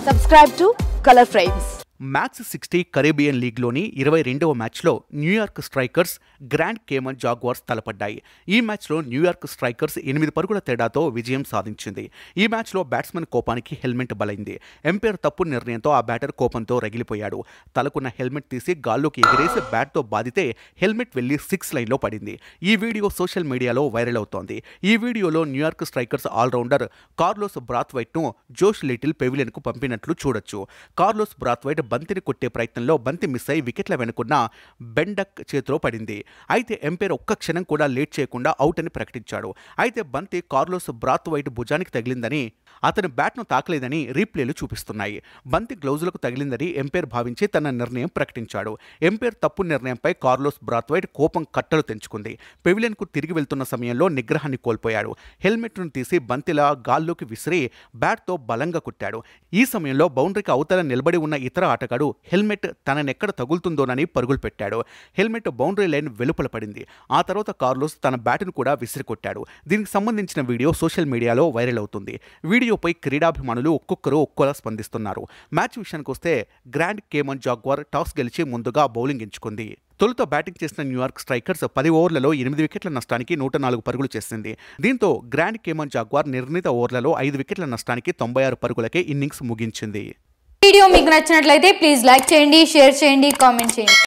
Subscribe to Color Frames. Max 60 Caribbean లీగ్లోని 22వ మ్యాచ్లో New York Strikers Grand Cayman Jaguars తలపడ్డాయి. ఈ మ్యాచ్లో న్యూయార్క్ స్ట్రైకర్స్ 8 పరుగుల తేడాతో విజయం సాధించింది. ఈ మ్యాచ్లో బ్యాట్స్మెన్ కోపానికి హెల్మెట్ బలైంది. ఎంపైర్ తప్పు నిర్ణయంతో ఆ బ్యాటర్ కోపంతో రగిలిపోయాడు. తలకున్న హెల్మెట్ తీసి గాల్లోకి ఎగిరేసి బ్యాట్తో బాదితే హెల్మెట్ వెళ్లి 6 లైన్లో పడింది. ఈ వీడియో సోషల్ మీడియాలో వైరల్ అవుతోంది. ఈ వీడియోలో న్యూయార్క్ స్ట్రైకర్స్ ఆల్రౌండర్ కార్లోస్ బ్రాత్వైట్ను జోష్ లిటిల్ పెవిలియన్కు పంపినట్లు చూడొచ్చు. కార్లోస్ బ్రాత్వైట్ బంతిని కొట్టే ప్రయత్నంలో బంతి మిస్ అయి వికెట్ల వెనుకున్న బెండక్ చేతిలో పడింది. అయితే ఎంపైర్ ఒక్క క్షణం కూడా లేట్ చేయకుండా అవుట్ అని ప్రకటించాడు. అయితే బంతి కార్లోస్ బ్రాత్వైట్ భుజానికి తగిలిందని, అతని బ్యాట్ను తాకలేదని రీప్లేలు చూపిస్తున్నాయి. బంతి గ్లౌజులకు తగిలిందని ఎంపైర్ భావించి తన నిర్ణయం ప్రకటించాడు. ఎంపైర్ తప్పు నిర్ణయంపై కార్లోస్ బ్రాత్వైట్ కోపం కట్టలు తెంచుకుంది. పెవిలియన్కు తిరిగి వెళ్తున్న సమయంలో నిగ్రహాన్ని కోల్పోయాడు. హెల్మెట్ను తీసి బంతిలా గాల్లోకి విసిరి బ్యాట్తో బలంగా కొట్టాడు. ఈ సమయంలో బౌండరీకి అవతల నిలబడి ఉన్న ఇతర ఆటగాడు హెల్మెట్ తననెక్కడ తగులుతుందోనని పరుగులు పెట్టాడు. హెల్మెట్ బౌండరీ లైన్ వెలుపల పడింది. ఆ తర్వాత కార్లోస్ తన బ్యాట్ను కూడా విసిరికొట్టాడు. దీనికి సంబంధించిన వీడియో సోషల్ మీడియాలో వైరల్ అవుతుంది. వీడియోపై క్రీడాభిమానులు ఒక్కొక్కరు ఒక్కోలా స్పందిస్తున్నారు. మ్యాచ్ విషయానికి వస్తే గ్రాండ్ కేమన్ జాగ్వార్ టాస్ గెలిచి ముందుగా బౌలింగ్ ఎంచుకుంది. తొలుత బ్యాటింగ్ చేసిన న్యూయార్క్ స్ట్రైకర్స్ 10 ఓవర్లలో 8 వికెట్ల నష్టానికి 104 పరుగులు చేసింది. దీంతో గ్రాండ్ కేమన్ జాగ్వార్ నిర్ణీత ఓవర్లలో 5 వికెట్ల నష్టానికి 96 పరుగులకే ఇన్నింగ్స్ ముగించింది. వీడియో మీకు నచ్చినట్లయితే ప్లీజ్ లైక్ చేయండి, షేర్ చేయండి, కామెంట్ చేయండి.